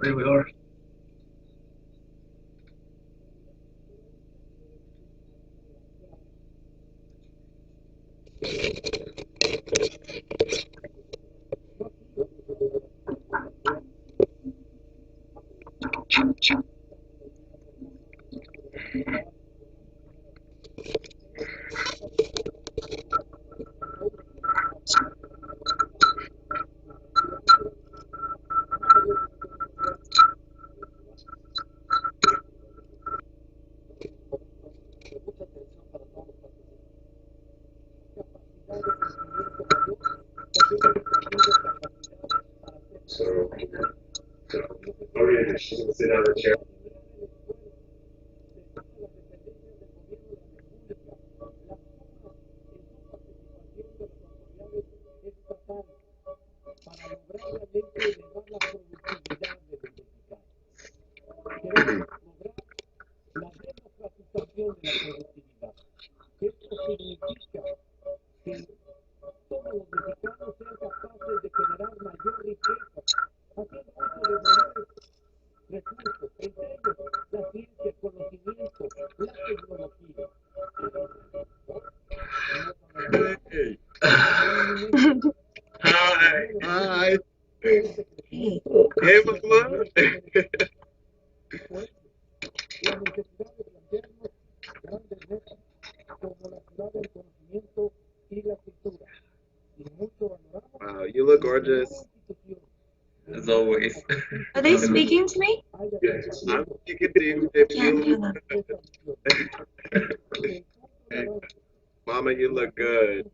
there we are. So, okay, sit on the chair. Hey. Hi. Hi. Hey, Mama. Wow, you look gorgeous. As always. Are they speaking to me? I'm speaking to you. If Can't hear them. Hey, Mama, you look good.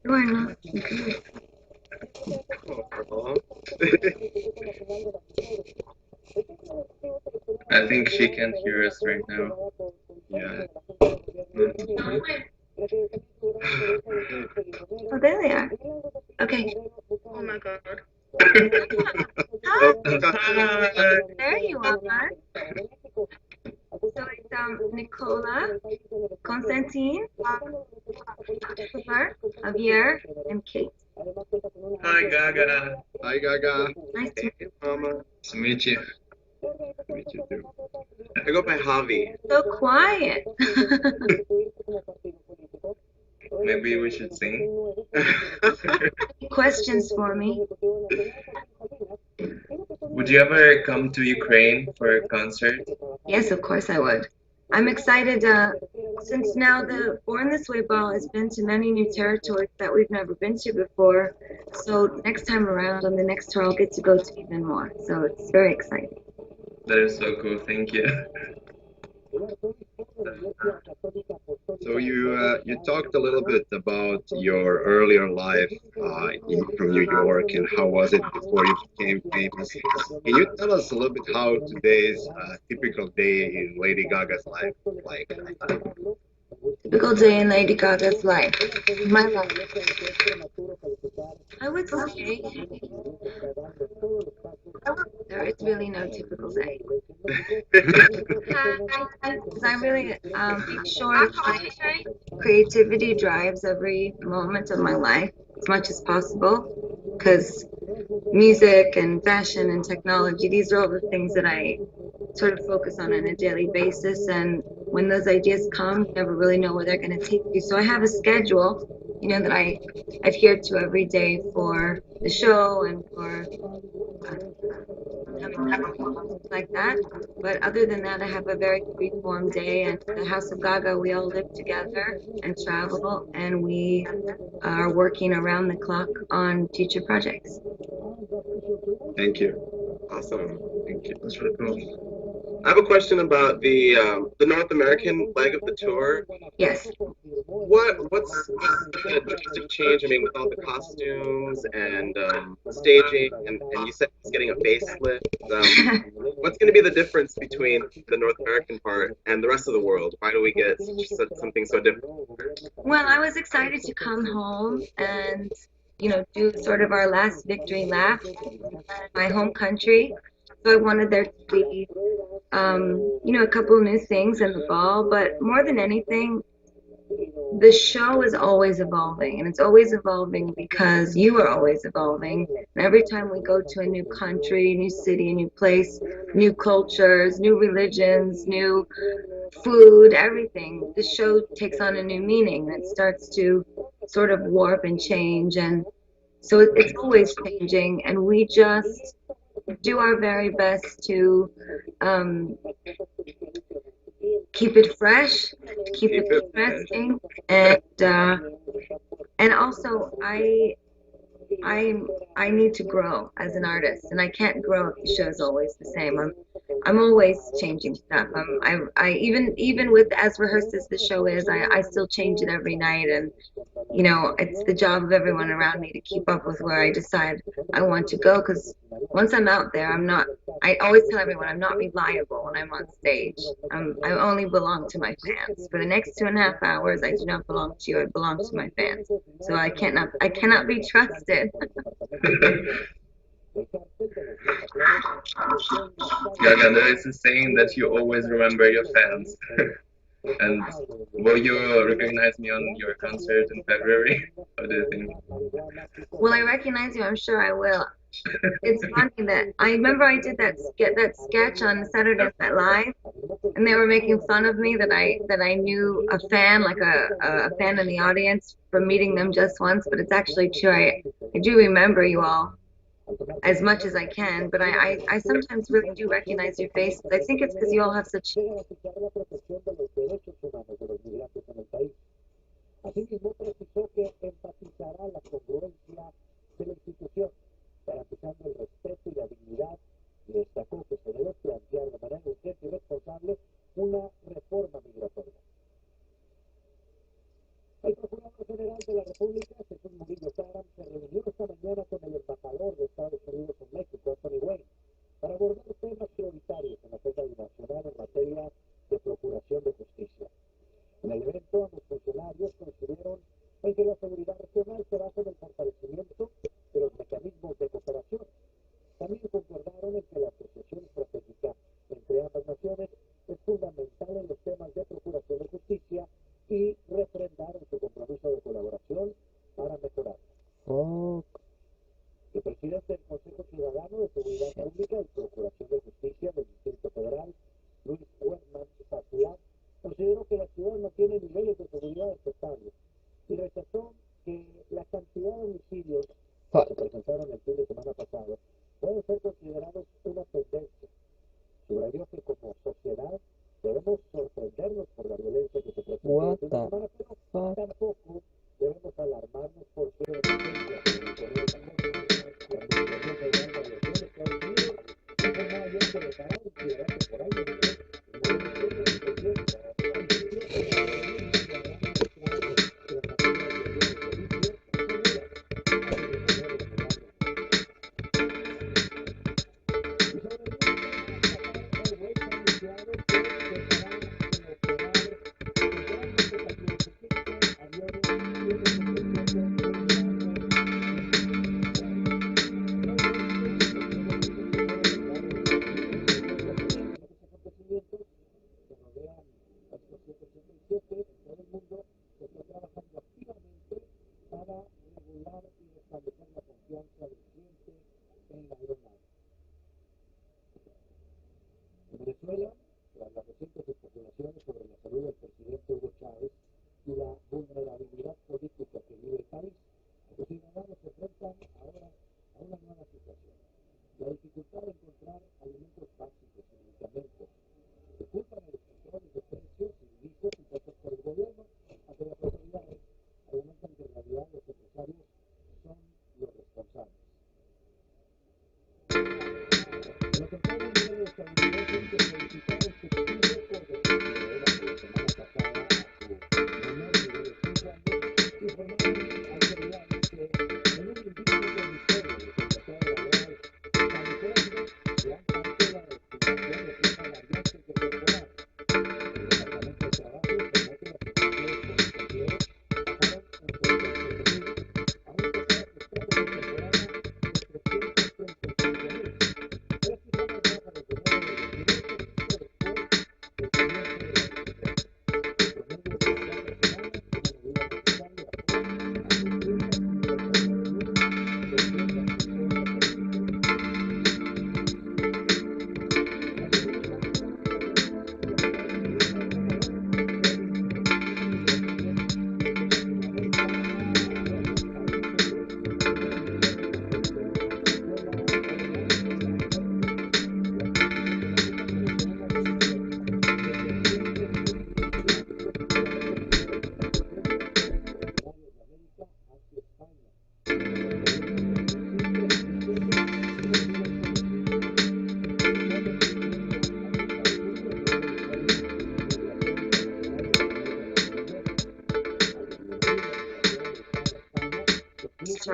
Bueno. I think she can't hear us right now. Yeah. Oh, there they are. Okay. Oh my god. Hi. There you are. So it's Nicola, Constantine, Christopher, Javier, and Kate. Hi, Gaga. Hi, Gaga. Nice to meet Hey, Mama. Nice to meet you. Nice to meet you too. I go by Javi. you. So quiet. Maybe we should sing. Questions for me? Would you ever come to Ukraine for a concert? Yes, of course I would. I'm excited since now the Born This Way ball has been to many new territories that we've never been to before. So next time around on the next tour, I'll get to go to even more. So it's very exciting. That is so cool. Thank you. So you talked a little bit about your earlier life from New York and how was it before you became famous. Can you tell us a little bit how today's typical day in Lady Gaga's life like? Typical day in Lady Gaga's life. My life. I would say there is really no typical day. Because I really make sure my creativity drives every moment of my life as much as possible. Because music and fashion and technology, these are all the things that I sort of focus on a daily basis. And when those ideas come, you never really know where they're going to take you. So I have a schedule, that I adhere to every day for the show and for like that. But other than that, I have a very free-form day. And at the House of Gaga, we all live together and travel, and we are working around the clock on future projects. Thank you. Awesome. Thank you. That's really cool. I have a question about the North American leg of the tour. Yes. What's the drastic change? I mean, with all the costumes and staging, and you said it's getting a facelift. What's going to be the difference between the North American part and the rest of the world? Why do we get something so different? Well, I was excited to come home and do sort of our last victory lap in my home country. So I wanted there to be a couple new things in the fall, but more than anything, the show is always evolving, and it's always evolving because you are always evolving. And every time we go to a new country, new city, a new place, new cultures, new religions, new food, everything, the show takes on a new meaning, and it starts to sort of warp and change. And so it's always changing, and we just do our very best to um, keep it fresh, keep it interesting, and also I need to grow as an artist, and I can't grow if the show's always the same. I'm always changing stuff. I even with as rehearsed as the show is, I still change it every night, and it's the job of everyone around me to keep up with where I decide I want to go. Because once I'm out there, I'm not. I always tell everyone I'm not reliable when I'm on stage. I only belong to my fans. For the next 2.5 hours, I do not belong to you. I belong to my fans. So I cannot be trusted. Gaga, there is a saying that you always remember your fans. And will you recognize me on your concert in February? What do you think? Will I recognize you? I'm sure I will. It's funny that I remember I did that sketch on Saturday Night Live, and they were making fun of me that I knew a fan, like a fan in the audience, from meeting them just once. But it's actually true. I do remember you all as much as I can, but I sometimes really do recognize your faces. I think it's because you all have such. What the fuck?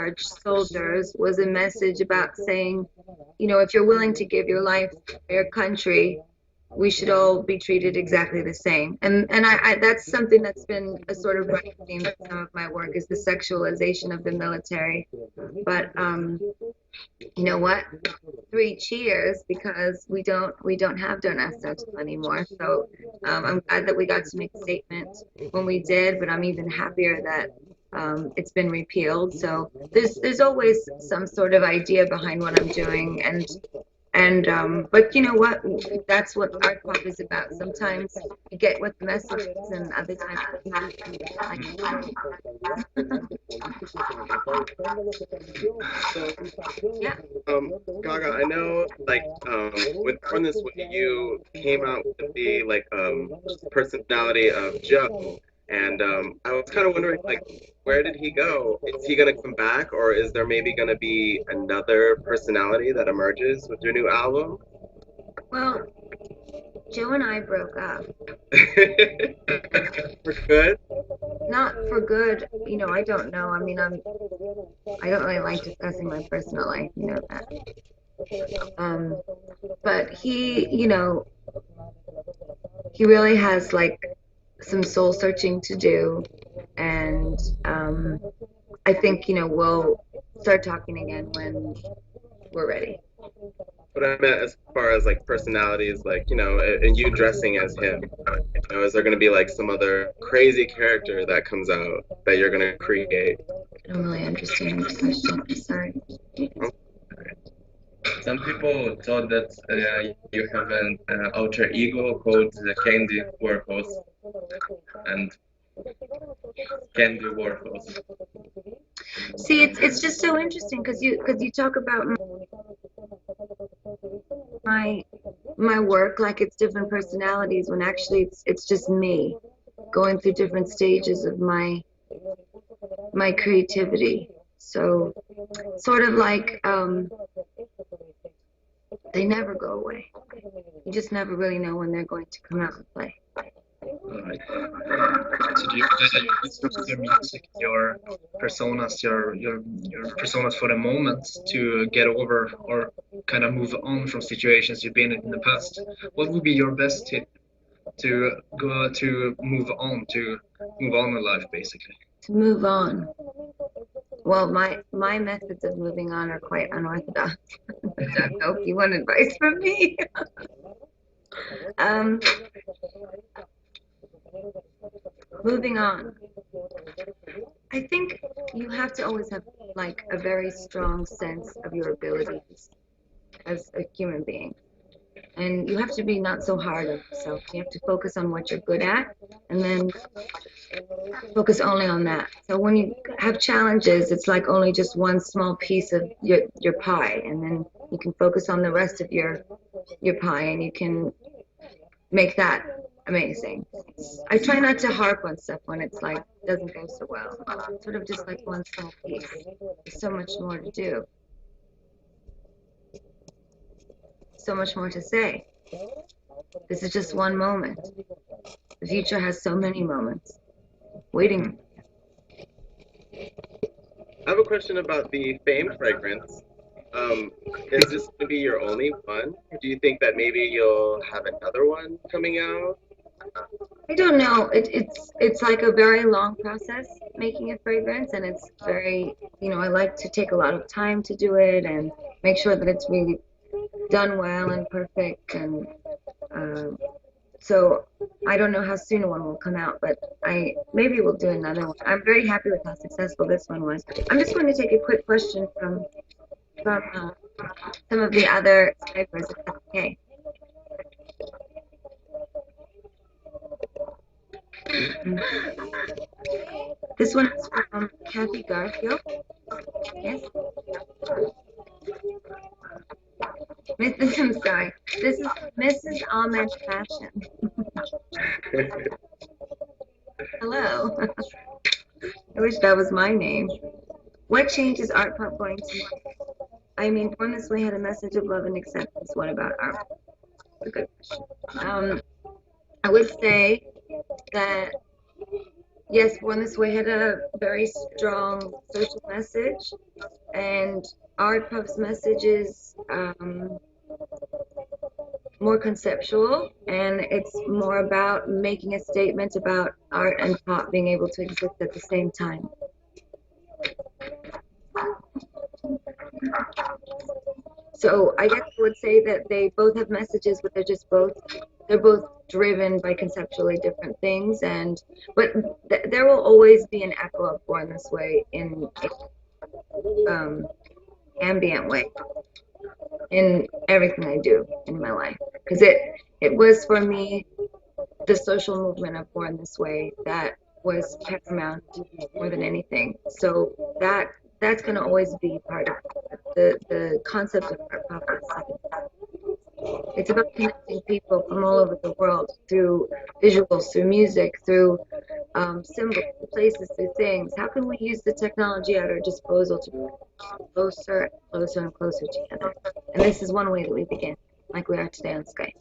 discharged soldiers was a message about saying, you know, if you're willing to give your life for your country, we should all be treated exactly the same. And I that's something that's been a sort of running theme in some of my work, is the sexualization of the military. But you know what? 3 cheers, because we don't have don't ask anymore. So I'm glad that we got to make a statement when we did, but I'm even happier that it's been repealed. So there's always some sort of idea behind what I'm doing, and but you know what? That's what art pop is about. Sometimes you get what the message is, and other times you have to yeah. Gaga, I know, like, with Born This Way, you came out with the, like, personality of Joe, and I was kind of wondering, like, where did he go? Is he gonna come back, or is there maybe gonna be another personality that emerges with your new album? Well, Joe and I broke up. For good? Not for good, you know. I don't know. I mean, I don't really like discussing my personal life, you know that. But he, you know, he really has like some soul searching to do, and I think, you know, we'll start talking again when we're ready. But I meant as far as like personalities, like, you know, and you dressing as him. You know, is there gonna be like some other crazy character that comes out that you're gonna create? I don't really understand your question. Sorry. Some people thought that you have an alter ego called the Candy Warhorse and Candy Warhorse. See, it's just so interesting because you talk about my work like it's different personalities, when actually it's just me going through different stages of my creativity. So sort of like they never go away. You just never really know when they're going to come out and play. Alright. So do you feel that you use your music, your personas, your personas for the moment to get over or kind of move on from situations you've been in the past? What would be your best tip to move on in life, basically? To move on. Well, my methods of moving on are quite unorthodox. I don't know if you want advice from me. Moving on. I think you have to always have like a very strong sense of your abilities as a human being. And you have to be not so hard on yourself. You have to focus on what you're good at, and then focus only on that. So when you have challenges, it's like only just one small piece of your pie, and then you can focus on the rest of your pie, and you can make that amazing. I try not to harp on stuff when it's like doesn't go so well. Sort of just like one small piece. There's so much more to do. So much more to say. This is just one moment. The future has so many moments waiting. I have a question about the Fame fragrance. Is this going to be your only one? Or do you think that maybe you'll have another one coming out? I don't know. It's like a very long process making a fragrance, and it's very, you know, I like to take a lot of time to do it and make sure that it's really done well and perfect, and so I don't know how soon one will come out, but maybe we'll do another one. I'm very happy with how successful this one was. I'm just going to take a quick question from some of the other Skypers, if that's okay. This one is from Kathy Garfield. Yes. I'm sorry. This is Mrs. Ahmed Fashion. Hello. I wish that was my name. What change is art pop going to make? I mean, Born This Way had a message of love and acceptance. What about art? That's a good question. I would say that Yes, Born This Way had a very strong social message, and Art Pup's message is more conceptual, and it's more about making a statement about art and pop being able to exist at the same time. So I guess I would say that they both have messages, but they're both driven by conceptually different things, but there will always be an echo of Born This Way in ambient way in everything I do in my life, because it was for me the social movement of Born This Way that was paramount more than anything. So that's going to always be part of the concept of art pop. It's about connecting people from all over the world through visuals, through music, through symbols, places, through things. How can we use the technology at our disposal to bring closer and closer together? And this is one way that we begin, like we are today on Skype.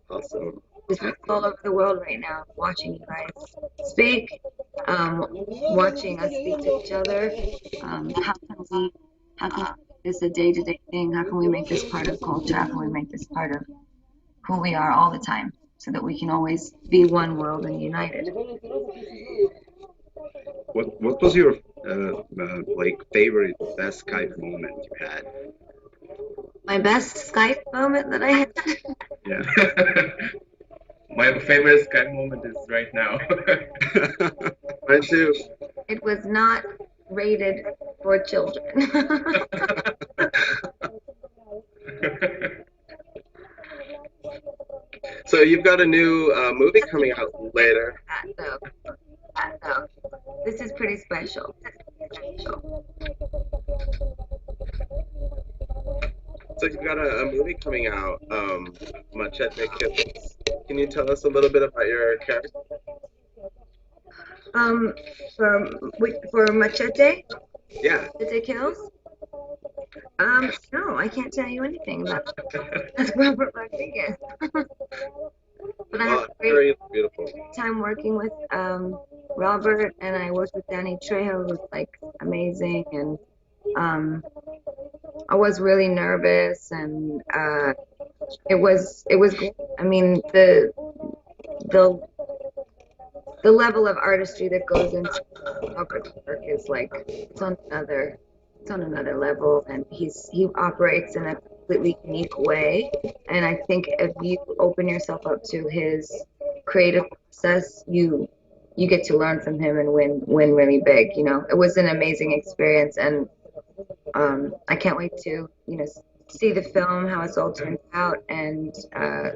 Awesome. There's people all over the world right now watching you guys speak, watching us speak to each other. How can we make this a day-to-day thing? How can we make this part of culture? How can we make this part of who we are all the time, so that we can always be one world and united? What was your like favorite best Skype moment you had? My best Skype moment that I had. Yeah. My favorite Skype moment is right now. Mine too. It was not rated for children. So you've got a new movie coming out later. So, this is pretty special. So you've got a movie coming out, Machete Kills. Can you tell us a little bit about your character? For Machete? Yeah. Machete Kills? No, I can't tell you anything about it. That's Robert Rodriguez. But I had a great very beautiful time working with Robert, and I worked with Danny Trejo, who's like amazing, and I was really nervous, and it was great. I mean, the level of artistry that goes into Robert's work is like it's on another level, and he operates in a completely unique way. And I think if you open yourself up to his creative process, you get to learn from him and win really big. You know, it was an amazing experience, and I can't wait to see the film, how it's all turned out, and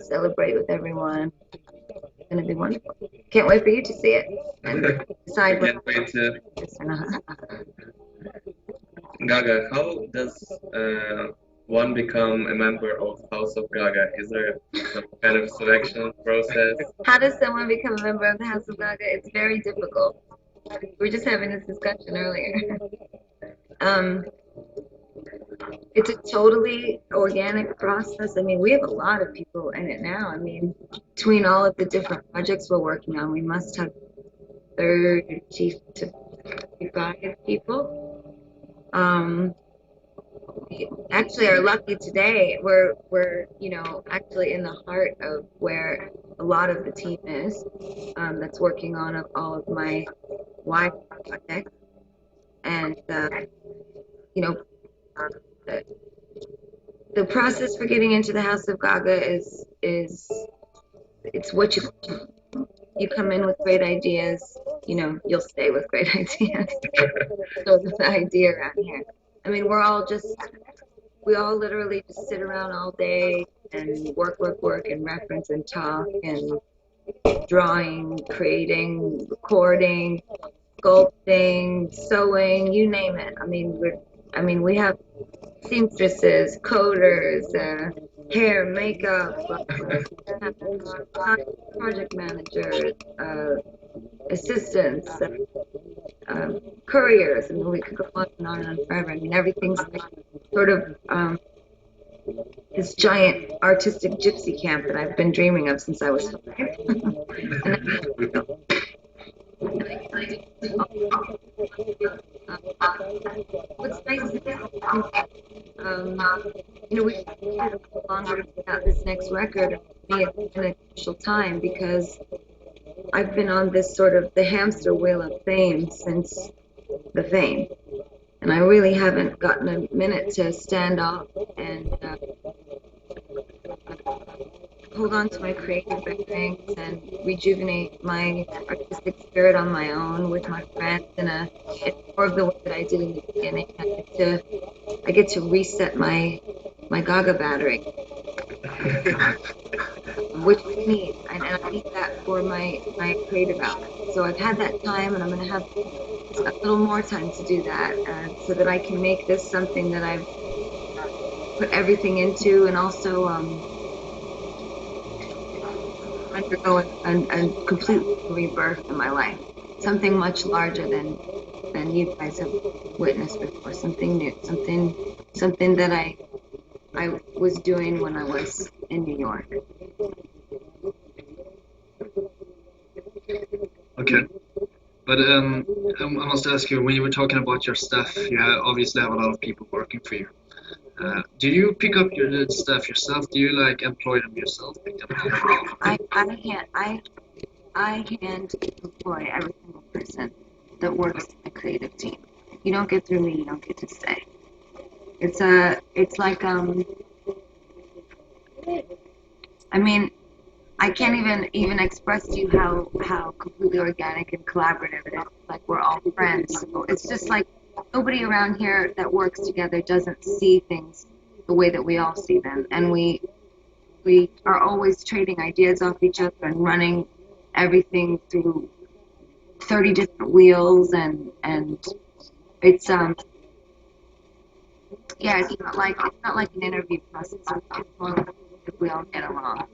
celebrate with everyone. It's gonna be wonderful. Can't wait for you to see it and decide. I can't wait to. Gaga, how does one become a member of House of Gaga? Is there some kind of selection process? How does someone become a member of the House of Gaga? It's very difficult. We were just having this discussion earlier. It's a totally organic process. I mean, we have a lot of people in it now. I mean, between all of the different projects we're working on, we must have 30 to 35 people. We actually are lucky today. We're actually in the heart of where a lot of the team is that's working on all of my wide projects, and the process for getting into the House of Gaga is it's what you come in with great ideas, you'll stay with great ideas. So the idea around here. I mean, we all literally just sit around all day and work and reference and talk and drawing, creating, recording, sculpting, sewing, you name it. I mean, we have seamstresses, coders, hair, makeup, project managers, assistants, couriers. I mean, we could go on and on forever. I mean, everything's like sort of this giant artistic gypsy camp that I've been dreaming of since I was 5. What's nice is we took longer to put out this next record. Me at an crucial time because I've been on this sort of the hamster wheel of fame since the fame, and I really haven't gotten a minute to stand up and hold on to my creative instincts and rejuvenate my artistic spirit on my own with my friends in more of the way that I did in the beginning. I get to reset my Gaga battery, which I need, and I need that for my creative outlet. So I've had that time, and I'm going to have a little more time to do that, so that I can make this something that I've put everything into, and also undergo a complete rebirth in my life. Something much larger than you guys have witnessed before. Something new. Something that I was doing when I was in New York. Okay. But I must ask you, when you were talking about your stuff, you obviously have a lot of people working for you. Do you pick up your stuff yourself? Do you like employ them yourself? Pick them up? I hand employ every single person that works in the creative team. You don't get through me, you don't get to stay. It's like I mean, I can't even express to you how completely organic and collaborative it is. Like we're all friends. It's just like nobody around here that works together doesn't see things the way that we all see them, and we are always trading ideas off each other and running everything through 30 different wheels, and it's it's not like an interview process. It's more like if we all get along.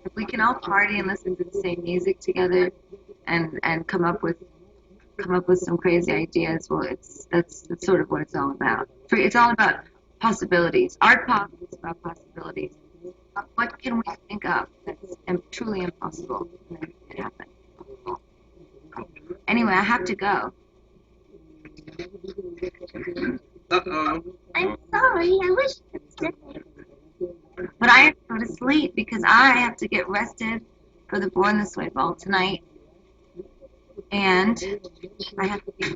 If we can all party and listen to the same music together and come up with some crazy ideas, well, that's sort of what it's all about. It's all about possibilities. Art pop is about possibilities. What can we think of that's truly impossible and then make it happen? Anyway, I have to go. Uh-oh. I'm sorry. I wish I could stay. But I have to go to sleep because I have to get rested for the Born This Way ball tonight. And I have to be